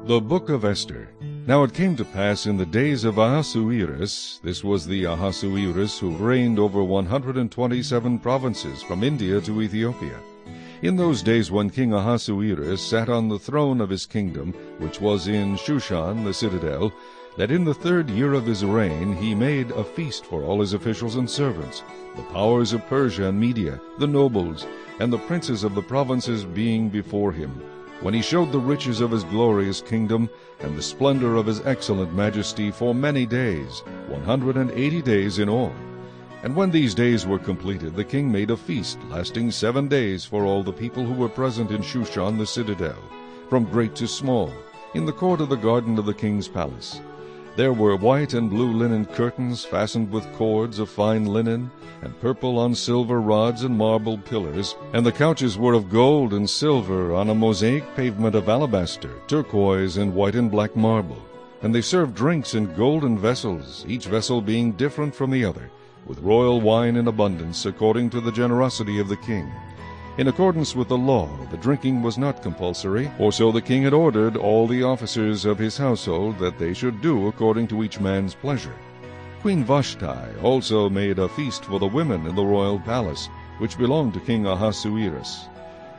The Book of Esther. Now it came to pass in the days of Ahasuerus, this was the Ahasuerus who reigned over 127 provinces from India to Ethiopia. In those days when King Ahasuerus sat on the throne of his kingdom, which was in Shushan the citadel, that in the 3rd year of his reign he made a feast for all his officials and servants, the powers of Persia and Media, the nobles, and the princes of the provinces being before him, when he showed the riches of his glorious kingdom, and the splendor of his excellent majesty for many days, 180 days in all. And when these days were completed, the king made a feast, lasting 7 days, for all the people who were present in Shushan the citadel, from great to small, in the court of the garden of the king's palace. There were white and blue linen curtains fastened with cords of fine linen, and purple on silver rods and marble pillars, and the couches were of gold and silver on a mosaic pavement of alabaster, turquoise, and white and black marble. And they served drinks in golden vessels, each vessel being different from the other, with royal wine in abundance, according to the generosity of the king. In accordance with the law, the drinking was not compulsory, for so the king had ordered all the officers of his household that they should do according to each man's pleasure. Queen Vashti also made a feast for the women in the royal palace, which belonged to King Ahasuerus.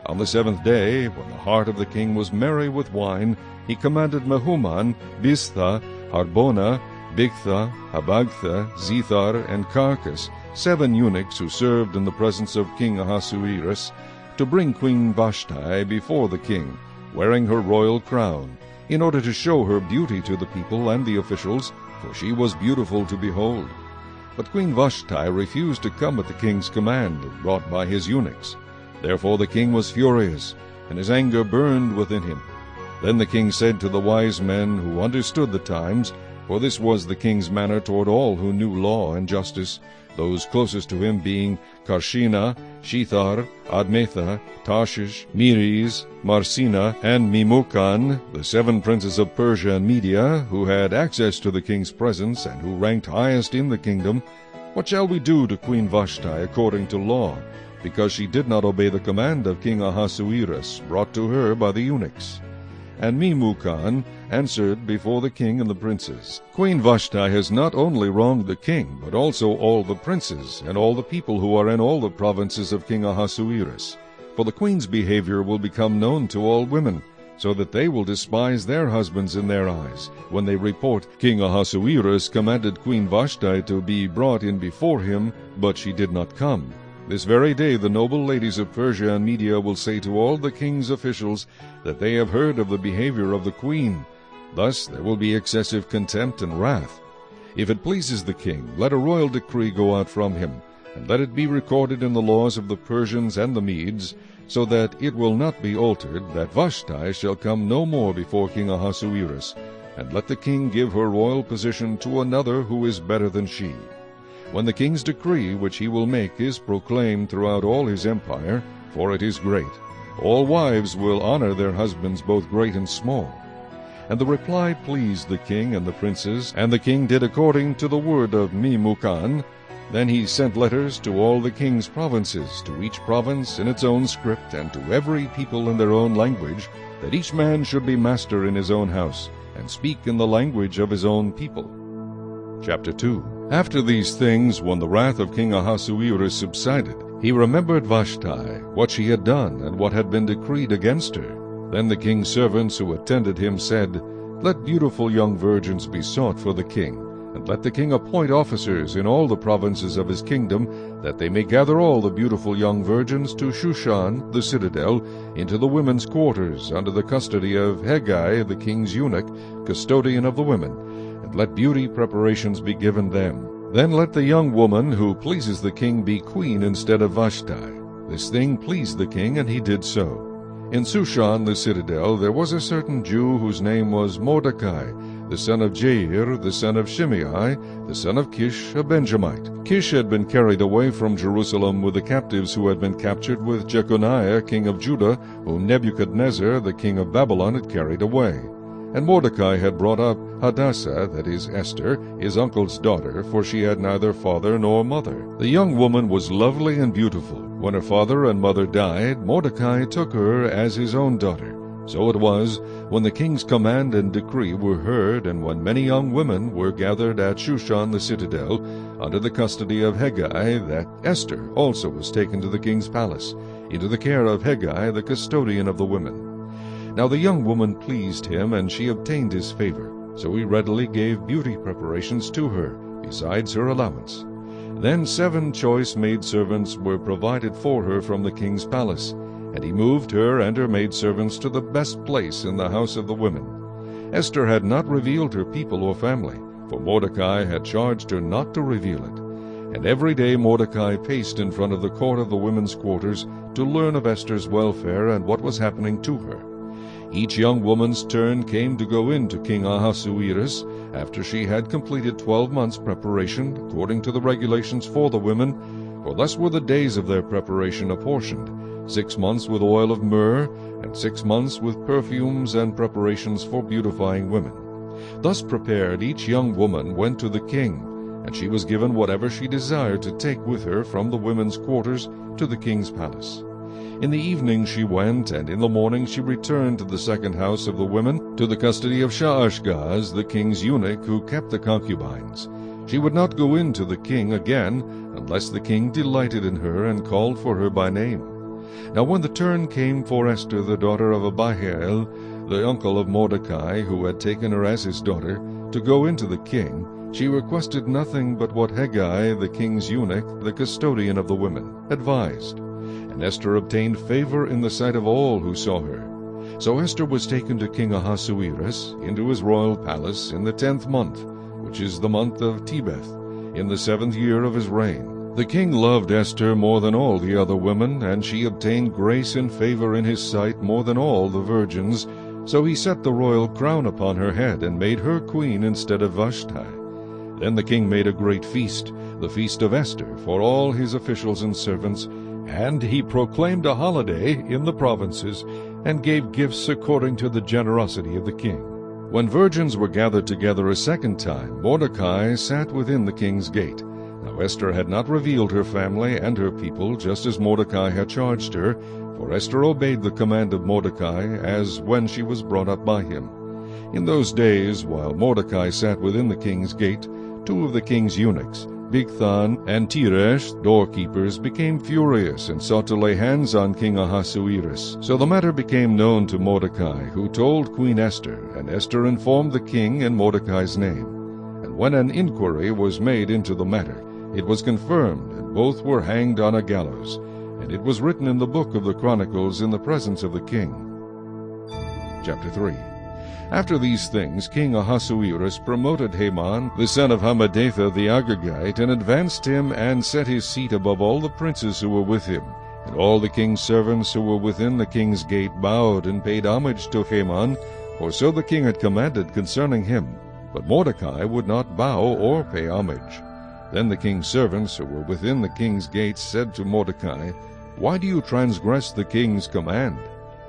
On the 7th day, when the heart of the king was merry with wine, he commanded Mehuman, Biztha, Harbona, Bigtha, Habagtha, Zethar, and Carcas, 7 eunuchs who served in the presence of King Ahasuerus, to bring Queen Vashti before the king, wearing her royal crown, in order to show her beauty to the people and the officials, for she was beautiful to behold. But Queen Vashti refused to come at the king's command, brought by his eunuchs. Therefore the king was furious, and his anger burned within him. Then the king said to the wise men who understood the times, for this was the king's manner toward all who knew law and justice, those closest to him being Karshina, Shethar, Admatha, Tarshish, Meres, Marsina, and Memucan, the 7 princes of Persia and Media, who had access to the king's presence, and who ranked highest in the kingdom, what shall we do to Queen Vashti according to law, because she did not obey the command of King Ahasuerus, brought to her by the eunuchs? And Memucan answered before the king and the princes, Queen Vashti has not only wronged the king, but also all the princes, and all the people who are in all the provinces of King Ahasuerus. For the queen's behavior will become known to all women, so that they will despise their husbands in their eyes, when they report, King Ahasuerus commanded Queen Vashti to be brought in before him, but she did not come. This very day the noble ladies of Persia and Media will say to all the king's officials that they have heard of the behavior of the queen. Thus there will be excessive contempt and wrath. If it pleases the king, let a royal decree go out from him, and let it be recorded in the laws of the Persians and the Medes, so that it will not be altered, that Vashti shall come no more before King Ahasuerus, and let the king give her royal position to another who is better than she. When the king's decree which he will make is proclaimed throughout all his empire, for it is great, all wives will honor their husbands both great and small. And the reply pleased the king and the princes, and the king did according to the word of Memucan. Then he sent letters to all the king's provinces, to each province in its own script, and to every people in their own language, that each man should be master in his own house, and speak in the language of his own people. Chapter 2. After these things, when the wrath of King Ahasuerus subsided, he remembered Vashti, what she had done, and what had been decreed against her. Then the king's servants who attended him said, Let beautiful young virgins be sought for the king, and let the king appoint officers in all the provinces of his kingdom, that they may gather all the beautiful young virgins to Shushan, the citadel, into the women's quarters, under the custody of Hegai, the king's eunuch, custodian of the women, and let beauty preparations be given them. Then let the young woman who pleases the king be queen instead of Vashti. This thing pleased the king, and he did so. In Shushan the citadel there was a certain Jew whose name was Mordecai, the son of Jair, the son of Shimei, the son of Kish, a Benjamite. Kish had been carried away from Jerusalem with the captives who had been captured with Jeconiah, king of Judah, whom Nebuchadnezzar, the king of Babylon, had carried away. And Mordecai had brought up Hadassah, that is Esther, his uncle's daughter, for she had neither father nor mother. The young woman was lovely and beautiful. When her father and mother died, Mordecai took her as his own daughter, So it was, when the king's command and decree were heard, and when many young women were gathered at Shushan the citadel, under the custody of Hegai, that Esther also was taken to the king's palace, into the care of Hegai, the custodian of the women. Now the young woman pleased him, and she obtained his favor. So he readily gave beauty preparations to her, besides her allowance. Then 7 choice maidservants were provided for her from the king's palace, and he moved her and her maidservants to the best place in the house of the women. Esther had not revealed her people or family, for Mordecai had charged her not to reveal it. And every day Mordecai paced in front of the court of the women's quarters to learn of Esther's welfare and what was happening to her. Each young woman's turn came to go in to King Ahasuerus after she had completed 12 months' preparation, according to the regulations for the women, for thus were the days of their preparation apportioned, 6 months with oil of myrrh, and 6 months with perfumes and preparations for beautifying women. Thus prepared, each young woman went to the king, and she was given whatever she desired to take with her from the women's quarters to the king's palace. In the evening she went, and in the morning she returned to the second house of the women, to the custody of Shaashgaz, the king's eunuch, who kept the concubines. She would not go in to the king again, unless the king delighted in her and called for her by name. Now when the turn came for Esther, the daughter of Abihail, the uncle of Mordecai, who had taken her as his daughter, to go into the king, she requested nothing but what Hegai, the king's eunuch, the custodian of the women, advised. And Esther obtained favor in the sight of all who saw her. So Esther was taken to King Ahasuerus into his royal palace in the 10th month, which is the month of Tebeth, in the 7th year of his reign. The king loved Esther more than all the other women, and she obtained grace and favor in his sight more than all the virgins. So he set the royal crown upon her head, and made her queen instead of Vashti. Then the king made a great feast, the feast of Esther, for all his officials and servants, and he proclaimed a holiday in the provinces, and gave gifts according to the generosity of the king. When virgins were gathered together a second time, Mordecai sat within the king's gate. Now Esther had not revealed her family and her people, just as Mordecai had charged her, for Esther obeyed the command of Mordecai, as when she was brought up by him. In those days, while Mordecai sat within the king's gate, 2 of the king's eunuchs, Bigthan and Teresh, doorkeepers, became furious and sought to lay hands on King Ahasuerus. So the matter became known to Mordecai, who told Queen Esther, and Esther informed the king in Mordecai's name. And when an inquiry was made into the matter, it was confirmed, and both were hanged on a gallows. And it was written in the book of the Chronicles in the presence of the king. Chapter 3. After these things King Ahasuerus promoted Haman, the son of Hammedatha the Agagite, and advanced him, and set his seat above all the princes who were with him. And all the king's servants who were within the king's gate bowed and paid homage to Haman, for so the king had commanded concerning him. But Mordecai would not bow or pay homage. Then the king's servants who were within the king's gates said to Mordecai, "Why do you transgress the king's command?"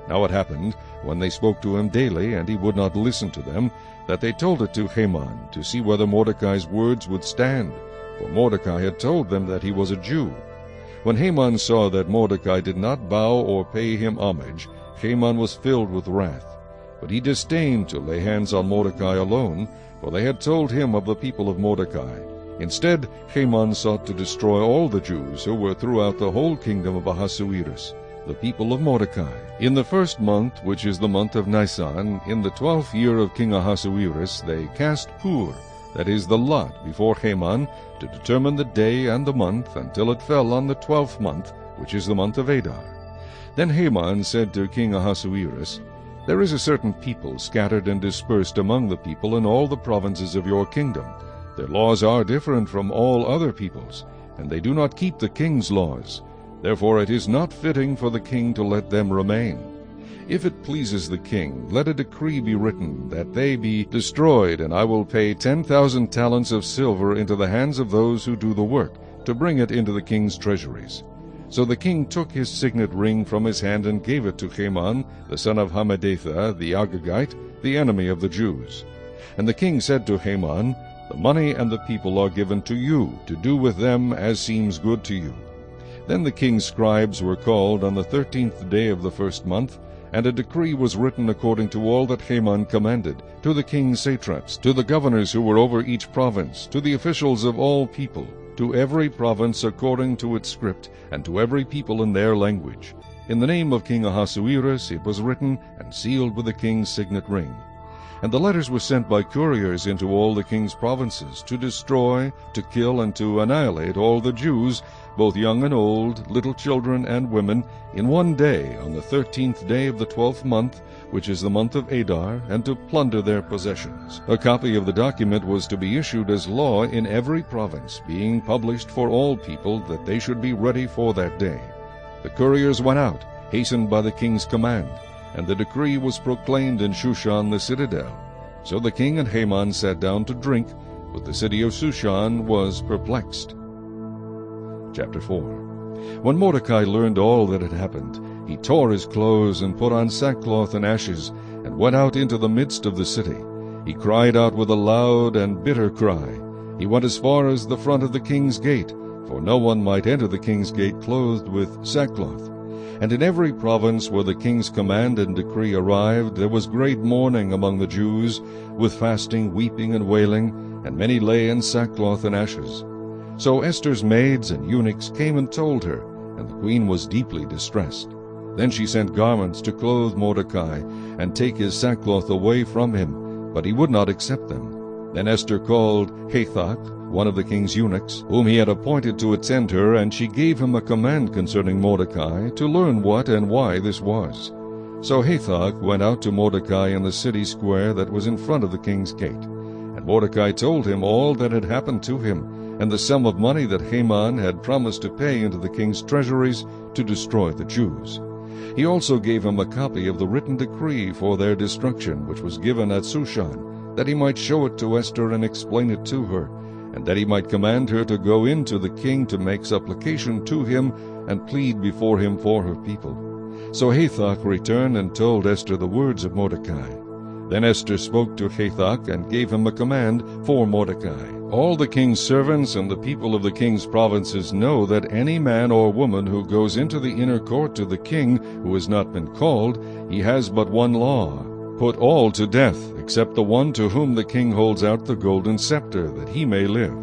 Now it happened, when they spoke to him daily, and he would not listen to them, that they told it to Haman, to see whether Mordecai's words would stand. For Mordecai had told them that he was a Jew. When Haman saw that Mordecai did not bow or pay him homage, Haman was filled with wrath. But he disdained to lay hands on Mordecai alone, for they had told him of the people of Mordecai. Instead, Haman sought to destroy all the Jews who were throughout the whole kingdom of Ahasuerus, the people of Mordecai. In the 1st month, which is the month of Nisan, in the 12th year of King Ahasuerus, they cast Pur, that is the lot, before Haman, to determine the day and the month, until it fell on the 12th month, which is the month of Adar. Then Haman said to King Ahasuerus, "There is a certain people scattered and dispersed among the people in all the provinces of your kingdom. Their laws are different from all other peoples, and they do not keep the king's laws. Therefore it is not fitting for the king to let them remain. If it pleases the king, let a decree be written, that they be destroyed, and I will pay 10,000 talents of silver into the hands of those who do the work, to bring it into the king's treasuries." So the king took his signet ring from his hand and gave it to Haman, the son of Hammedatha the Agagite, the enemy of the Jews. And the king said to Haman, "The money and the people are given to you, to do with them as seems good to you." Then the king's scribes were called on the 13th day of the 1st month, And a decree was written according to all that Haman commanded, to the king's satraps, to the governors who were over each province, to the officials of all people, to every province according to its script, and to every people in their language. In the name of King Ahasuerus it was written, and sealed with the king's signet ring. And the letters were sent by couriers into all the king's provinces, to destroy, to kill, and to annihilate all the Jews, both young and old, little children and women, in one day, on the 13th day of the 12th month, which is the month of Adar, and to plunder their possessions. A copy of the document was to be issued as law in every province, being published for all people, that they should be ready for that day. The couriers went out, hastened by the king's command, and the decree was proclaimed in Shushan the citadel. So the king and Haman sat down to drink, but the city of Shushan was perplexed. Chapter 4. When Mordecai learned all that had happened, he tore his clothes and put on sackcloth and ashes, and went out into the midst of the city. He cried out with a loud and bitter cry. He went as far as the front of the king's gate, for no one might enter the king's gate clothed with sackcloth. And in every province where the king's command and decree arrived, there was great mourning among the Jews, with fasting, weeping, and wailing, and many lay in sackcloth and ashes. So Esther's maids and eunuchs came and told her, and the queen was deeply distressed. Then she sent garments to clothe Mordecai, and take his sackcloth away from him, but he would not accept them. Then Esther called Hathach, one of the king's eunuchs, whom he had appointed to attend her, and she gave him a command concerning Mordecai, to learn what and why this was. So Hathach went out to Mordecai in the city square that was in front of the king's gate. And Mordecai told him all that had happened to him, and the sum of money that Haman had promised to pay into the king's treasuries to destroy the Jews. He also gave him a copy of the written decree for their destruction, which was given at Shushan, that he might show it to Esther and explain it to her, and that he might command her to go in to the king to make supplication to him and plead before him for her people. So Hathach returned and told Esther the words of Mordecai. Then Esther spoke to Hathach and gave him a command for Mordecai. All the king's servants and the people of the king's provinces know that any man or woman who goes into the inner court to the king who has not been called, he has but one law: put all to death, except the one to whom the king holds out the golden scepter, that he may live.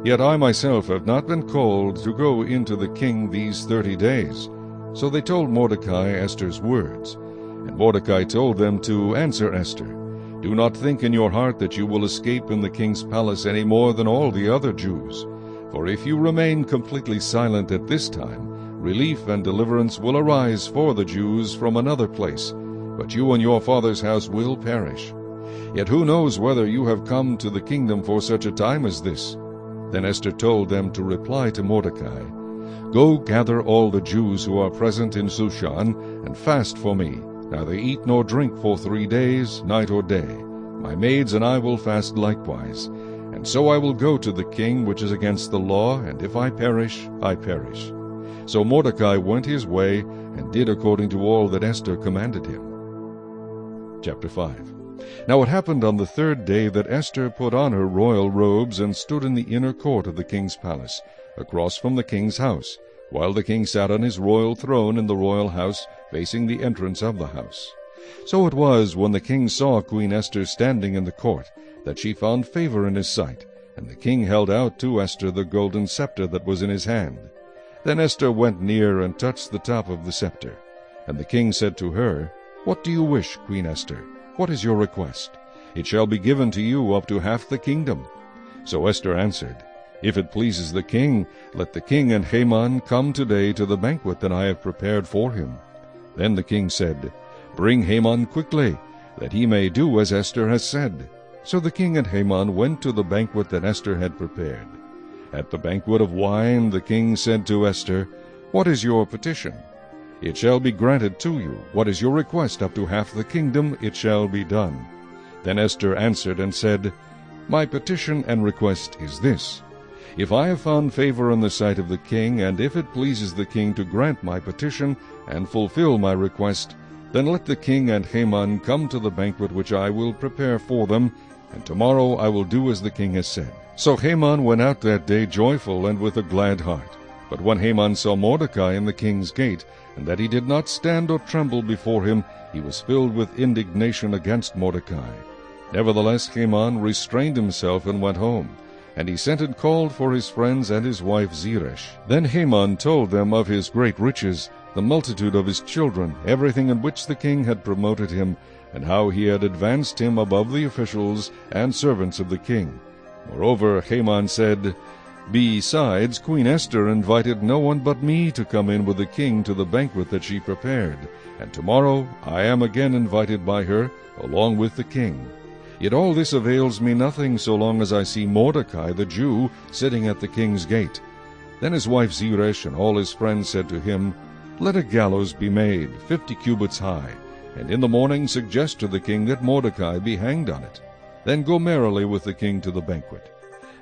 Yet I myself have not been called to go into the king these 30 days. So they told Mordecai Esther's words. And Mordecai told them to answer Esther, "Do not think in your heart that you will escape in the king's palace any more than all the other Jews. For if you remain completely silent at this time, relief and deliverance will arise for the Jews from another place, but you and your father's house will perish. Yet who knows whether you have come to the kingdom for such a time as this?" Then Esther told them to reply to Mordecai, "Go gather all the Jews who are present in Shushan, and fast for me. Neither eat nor drink for 3 days, night or day. My maids and I will fast likewise. And so I will go to the king, which is against the law, and if I perish, I perish." So Mordecai went his way, and did according to all that Esther commanded him. Chapter 5. Now it happened on the 3rd day that Esther put on her royal robes, and stood in the inner court of the king's palace, across from the king's house, while the king sat on his royal throne in the royal house, facing the entrance of the house. So it was, when the king saw Queen Esther standing in the court, that she found favor in his sight, and the king held out to Esther the golden scepter that was in his hand. Then Esther went near and touched the top of the scepter. And the king said to her, "What do you wish, Queen Esther? What is your request? It shall be given to you up to half the kingdom." So Esther answered, "If it pleases the king, let the king and Haman come today to the banquet that I have prepared for him." Then the king said, "Bring Haman quickly, that he may do as Esther has said." So the king and Haman went to the banquet that Esther had prepared. At the banquet of wine the king said to Esther, "What is your petition? It shall be granted to you. What is your request? Up to half the kingdom it shall be done." Then Esther answered and said, "My petition and request is this: if I have found favor in the sight of the king, and if it pleases the king to grant my petition and fulfill my request, then let the king and Haman come to the banquet which I will prepare for them, and tomorrow I will do as the king has said." So Haman went out that day joyful and with a glad heart. But when Haman saw Mordecai in the king's gate, and that he did not stand or tremble before him, he was filled with indignation against Mordecai. Nevertheless Haman restrained himself and went home. And he sent and called for his friends and his wife Zeresh. Then Haman told them of his great riches, the multitude of his children, everything in which the king had promoted him, and how he had advanced him above the officials and servants of the king. Moreover, Haman said, "Besides, Queen Esther invited no one but me to come in with the king to the banquet that she prepared, and tomorrow I am again invited by her, along with the king. Yet all this avails me nothing so long as I see Mordecai the Jew sitting at the king's gate." Then his wife Zeresh and all his friends said to him, "Let a gallows be made, 50 cubits high, and in the morning suggest to the king that Mordecai be hanged on it. Then go merrily with the king to the banquet."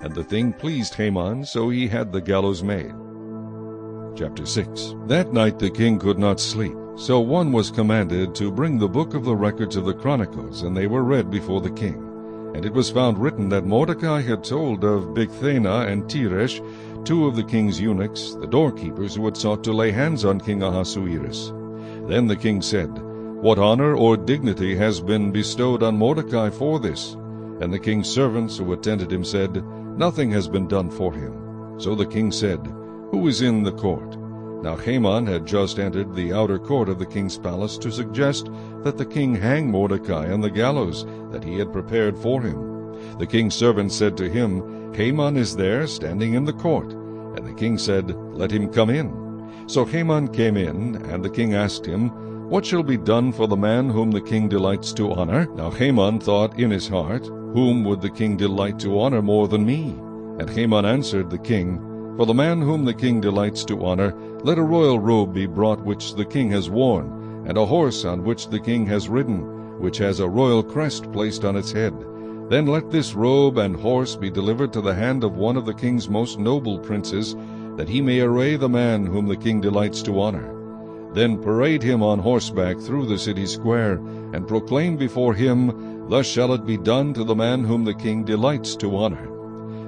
And the thing pleased Haman, so he had the gallows made. Chapter 6. That night the king could not sleep. So one was commanded to bring the book of the records of the Chronicles, and they were read before the king. And it was found written that Mordecai had told of Bigthana and Teresh, two of the king's eunuchs, the doorkeepers who had sought to lay hands on King Ahasuerus. Then the king said, "What honor or dignity has been bestowed on Mordecai for this?" And the king's servants who attended him said, "Nothing has been done for him." So the king said, "Who is in the court?" Now Haman had just entered the outer court of the king's palace to suggest that the king hang Mordecai on the gallows that he had prepared for him. The king's servant said to him, "Haman is there, standing in the court." And the king said, "Let him come in." So Haman came in, and the king asked him, "What shall be done for the man whom the king delights to honor?" Now Haman thought in his heart, "Whom would the king delight to honor more than me?" And Haman answered the king, "For the man whom the king delights to honor, let a royal robe be brought which the king has worn, and a horse on which the king has ridden, which has a royal crest placed on its head. Then let this robe and horse be delivered to the hand of one of the king's most noble princes, that he may array the man whom the king delights to honor. Then parade him on horseback through the city square, and proclaim before him, 'Thus shall it be done to the man whom the king delights to honor.'"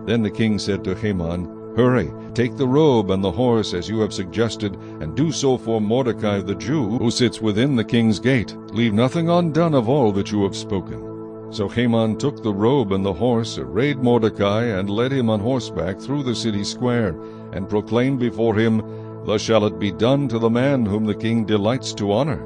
Then the king said to Haman, "Hurry, take the robe and the horse as you have suggested, and do so for Mordecai the Jew, who sits within the king's gate. Leave nothing undone of all that you have spoken." So Haman took the robe and the horse, arrayed Mordecai, and led him on horseback through the city square, and proclaimed before him, "Thus shall it be done to the man whom the king delights to honor."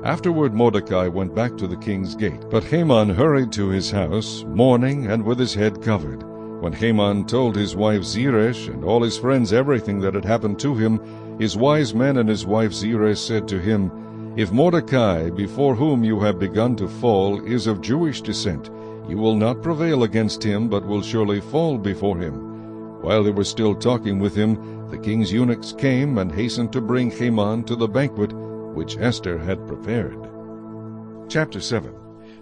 Afterward Mordecai went back to the king's gate, but Haman hurried to his house, mourning and with his head covered. When Haman told his wife Zeresh and all his friends everything that had happened to him, his wise men and his wife Zeresh said to him, "If Mordecai, before whom you have begun to fall, is of Jewish descent, you will not prevail against him, but will surely fall before him." While they were still talking with him, the king's eunuchs came and hastened to bring Haman to the banquet which Esther had prepared. Chapter 7.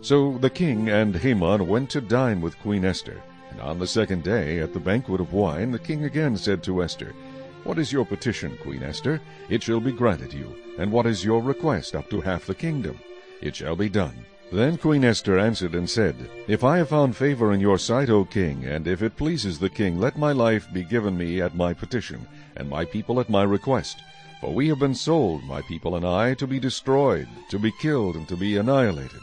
So the king and Haman went to dine with Queen Esther. And on the second day, at the banquet of wine, the king again said to Esther, "What is your petition, Queen Esther? It shall be granted you. And what is your request up to half the kingdom? It shall be done." Then Queen Esther answered and said, "If I have found favor in your sight, O king, and if it pleases the king, let my life be given me at my petition, and my people at my request. For we have been sold, my people and I, to be destroyed, to be killed, and to be annihilated.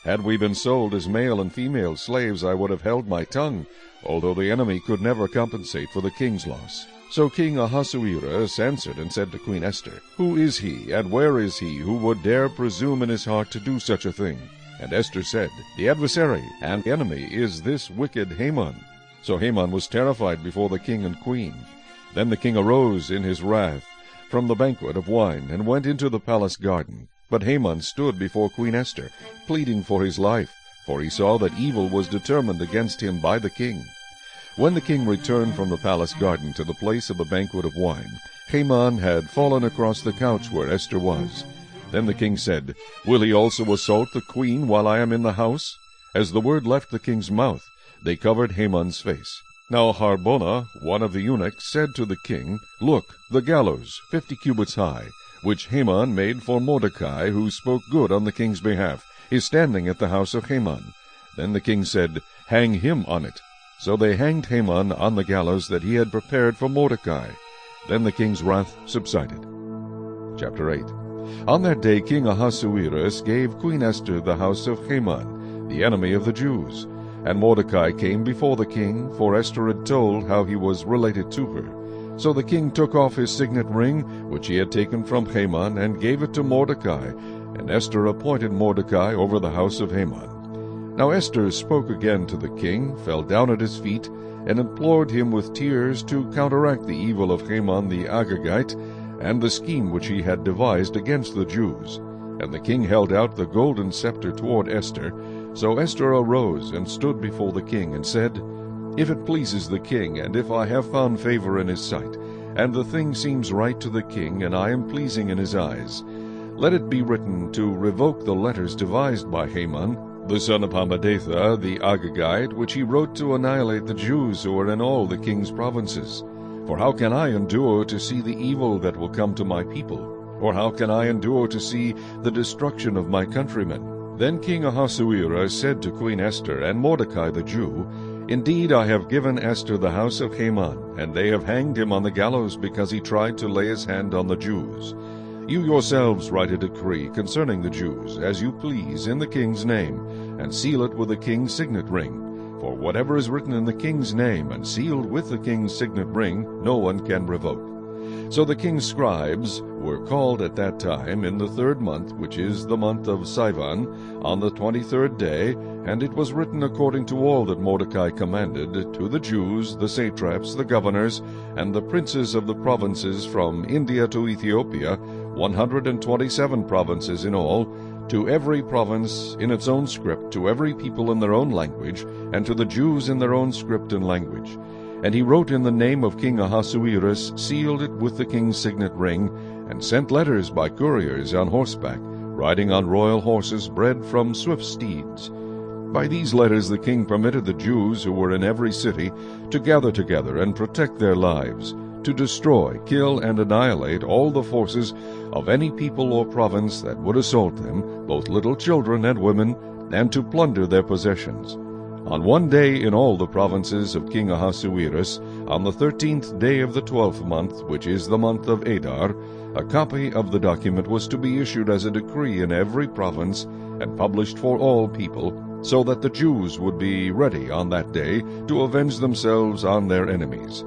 Had we been sold as male and female slaves, I would have held my tongue, although the enemy could never compensate for the king's loss." So King Ahasuerus answered and said to Queen Esther, "Who is he, and where is he, who would dare presume in his heart to do such a thing?" And Esther said, "The adversary and enemy is this wicked Haman." So Haman was terrified before the king and queen. Then the king arose in his wrath from the banquet of wine, and went into the palace garden. But Haman stood before Queen Esther, pleading for his life, for he saw that evil was determined against him by the king. When the king returned from the palace garden to the place of the banquet of wine, Haman had fallen across the couch where Esther was. Then the king said, "Will he also assault the queen while I am in the house?" As the word left the king's mouth, they covered Haman's face. Now Harbona, one of the eunuchs, said to the king, "Look, the gallows, 50 cubits high, which Haman made for Mordecai, who spoke good on the king's behalf, is standing at the house of Haman." Then the king said, "Hang him on it." So they hanged Haman on the gallows that he had prepared for Mordecai. Then the king's wrath subsided. Chapter 8. On that day King Ahasuerus gave Queen Esther the house of Haman, the enemy of the Jews. And Mordecai came before the king, for Esther had told how he was related to her. So the king took off his signet ring, which he had taken from Haman, and gave it to Mordecai. And Esther appointed Mordecai over the house of Haman. Now Esther spoke again to the king, fell down at his feet, and implored him with tears to counteract the evil of Haman the Agagite, and the scheme which he had devised against the Jews. And the king held out the golden scepter toward Esther. So Esther arose and stood before the king, and said, If it pleases the king, and if I have found favor in his sight, and the thing seems right to the king, and I am pleasing in his eyes, let it be written to revoke the letters devised by Haman, the son of Hammedatha the Agagite, which he wrote to annihilate the Jews who are in all the king's provinces. For how can I endure to see the evil that will come to my people? Or how can I endure to see the destruction of my countrymen? Then King Ahasuerus said to Queen Esther and Mordecai the Jew, Indeed, I have given Esther the house of Haman, and they have hanged him on the gallows because he tried to lay his hand on the Jews. You yourselves write a decree concerning the Jews, as you please, in the king's name, and seal it with the king's signet ring. For whatever is written in the king's name and sealed with the king's signet ring, no one can revoke. So the king's scribes were called at that time in the 3rd month, which is the month of Sivan, on the 23rd day, and it was written according to all that Mordecai commanded, to the Jews, the satraps, the governors, and the princes of the provinces from India to Ethiopia, 127 provinces in all, to every province in its own script, to every people in their own language, and to the Jews in their own script and language. And he wrote in the name of King Ahasuerus, sealed it with the king's signet ring, and sent letters by couriers on horseback, riding on royal horses bred from swift steeds. By these letters the king permitted the Jews who were in every city to gather together and protect their lives, to destroy, kill, and annihilate all the forces of any people or province that would assault them, both little children and women, and to plunder their possessions. On one day in all the provinces of King Ahasuerus, on the 13th day of the 12th month, which is the month of Adar, a copy of the document was to be issued as a decree in every province, and published for all people, so that the Jews would be ready on that day to avenge themselves on their enemies.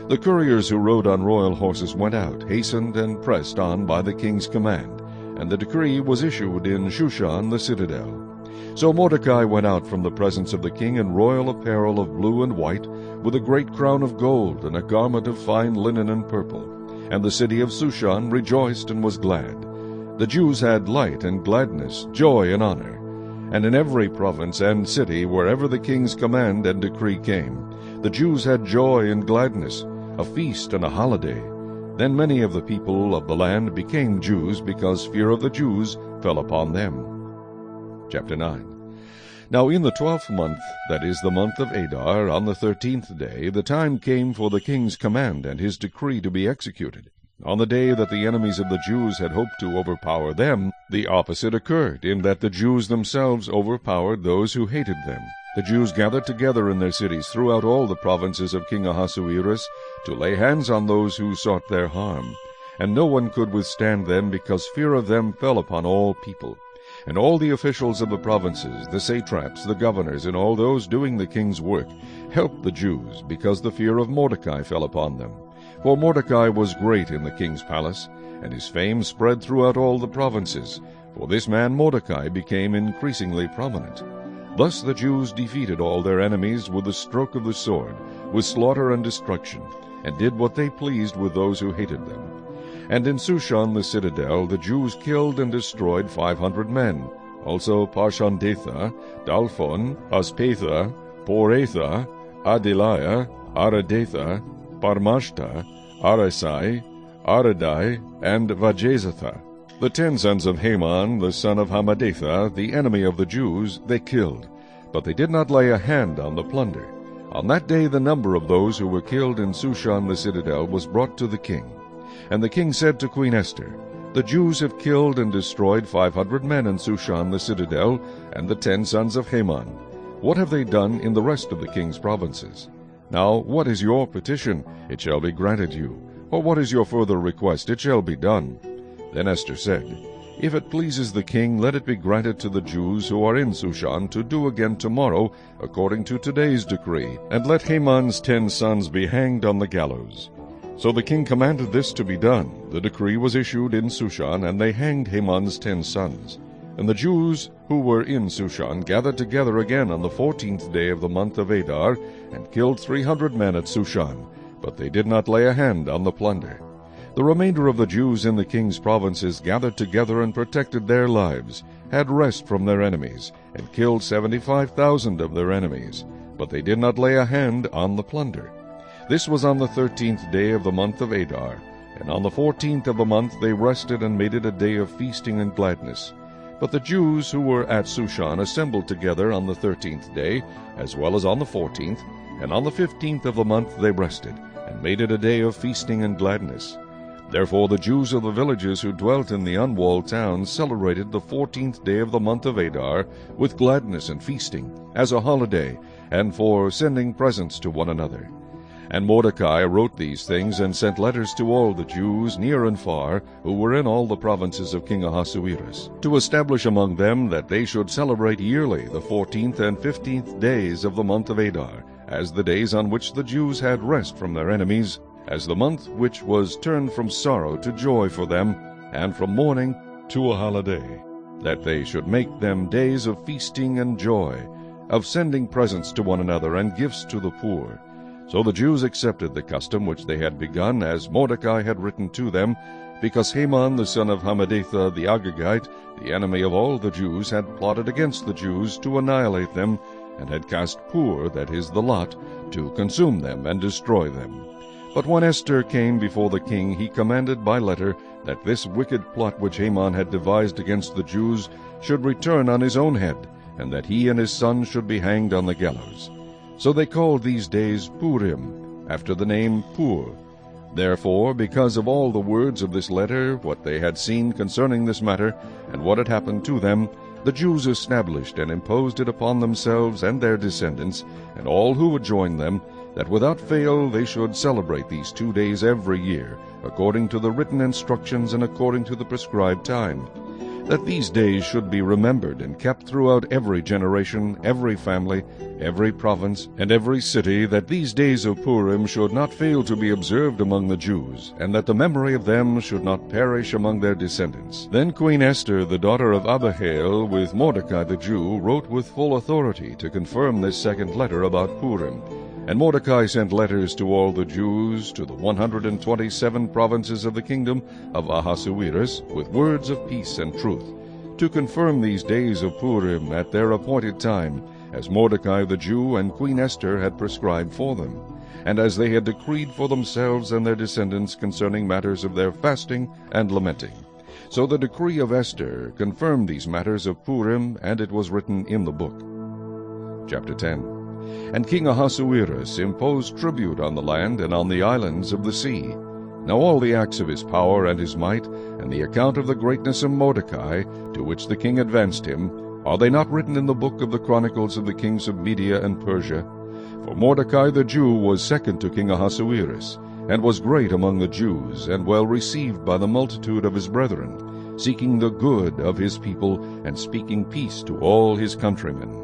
The couriers who rode on royal horses went out, hastened and pressed on by the king's command, and the decree was issued in Shushan the citadel. So Mordecai went out from the presence of the king in royal apparel of blue and white, with a great crown of gold, and a garment of fine linen and purple. And the city of Shushan rejoiced and was glad. The Jews had light and gladness, joy and honor. And in every province and city, wherever the king's command and decree came, the Jews had joy and gladness, a feast and a holiday. Then many of the people of the land became Jews, because fear of the Jews fell upon them. Chapter 9. Now in the 12th month, that is the month of Adar, on the 13th day, the time came for the king's command and his decree to be executed. On the day that the enemies of the Jews had hoped to overpower them, the opposite occurred, in that the Jews themselves overpowered those who hated them. The Jews gathered together in their cities throughout all the provinces of King Ahasuerus to lay hands on those who sought their harm. And no one could withstand them, because fear of them fell upon all people. And all the officials of the provinces, the satraps, the governors, and all those doing the king's work, helped the Jews, because the fear of Mordecai fell upon them. For Mordecai was great in the king's palace, and his fame spread throughout all the provinces. For this man Mordecai became increasingly prominent. Thus the Jews defeated all their enemies with the stroke of the sword, with slaughter and destruction, and did what they pleased with those who hated them. And in Shushan the citadel the Jews killed and destroyed 500 men, also Parshandatha, Dalphon, Aspatha, Poratha, Adeliah, Aradatha, Parmashta, Arasai, Aradai, and Vajezatha. The 10 sons of Haman, the son of Hammedatha, the enemy of the Jews, they killed, but they did not lay a hand on the plunder. On that day the number of those who were killed in Shushan the citadel was brought to the king. And the king said to Queen Esther, The Jews have killed and destroyed 500 men in Shushan the citadel, and the 10 sons of Haman. What have they done in the rest of the king's provinces? Now what is your petition? It shall be granted you. or what is your further request? It shall be done. Then Esther said, If it pleases the king, let it be granted to the Jews who are in Shushan to do again tomorrow, according to today's decree, and let Haman's 10 sons be hanged on the gallows. So the king commanded this to be done. The decree was issued in Shushan, and they hanged Haman's 10 sons. And the Jews who were in Shushan gathered together again on the 14th day of the month of Adar, and killed 300 men at Shushan, but they did not lay a hand on the plunder. The remainder of the Jews in the king's provinces gathered together and protected their lives, had rest from their enemies, and killed 75,000 of their enemies, but they did not lay a hand on the plunder. This was on the 13th day of the month of Adar, and on the 14th of the month they rested and made it a day of feasting and gladness. But the Jews who were at Shushan assembled together on the 13th day, as well as on the 14th, and on the 15th of the month they rested, and made it a day of feasting and gladness. Therefore the Jews of the villages who dwelt in the unwalled towns celebrated the 14th day of the month of Adar with gladness and feasting, as a holiday, and for sending presents to one another. And Mordecai wrote these things, and sent letters to all the Jews, near and far, who were in all the provinces of King Ahasuerus, to establish among them that they should celebrate yearly the 14th and 15th days of the month of Adar, as the days on which the Jews had rest from their enemies, as the month which was turned from sorrow to joy for them, and from mourning to a holiday, that they should make them days of feasting and joy, of sending presents to one another and gifts to the poor. So the Jews accepted the custom which they had begun, as Mordecai had written to them, because Haman the son of Hammedatha the Agagite, the enemy of all the Jews, had plotted against the Jews to annihilate them, and had cast Pur, that is the lot, to consume them and destroy them. But when Esther came before the king, he commanded by letter that this wicked plot which Haman had devised against the Jews should return on his own head, and that he and his son should be hanged on the gallows. So they called these days Purim, after the name Pur. Therefore, because of all the words of this letter, what they had seen concerning this matter, and what had happened to them, the Jews established and imposed it upon themselves and their descendants, and all who would join them, that without fail they should celebrate these 2 days every year, according to the written instructions and according to the prescribed time, that these days should be remembered and kept throughout every generation, every family, every province, and every city, that these days of Purim should not fail to be observed among the Jews, and that the memory of them should not perish among their descendants. Then Queen Esther, the daughter of Abihail, with Mordecai the Jew, wrote with full authority to confirm this second letter about Purim. And Mordecai sent letters to all the Jews, to the 127 provinces of the kingdom of Ahasuerus, with words of peace and truth, to confirm these days of Purim at their appointed time, as Mordecai the Jew and Queen Esther had prescribed for them, and as they had decreed for themselves and their descendants concerning matters of their fasting and lamenting. So the decree of Esther confirmed these matters of Purim, and it was written in the book. Chapter 10. And King Ahasuerus imposed tribute on the land and on the islands of the sea. Now all the acts of his power and his might, and the account of the greatness of Mordecai, to which the king advanced him, are they not written in the book of the chronicles of the kings of Media and Persia? For Mordecai the Jew was second to King Ahasuerus, and was great among the Jews, and well received by the multitude of his brethren, seeking the good of his people, and speaking peace to all his countrymen.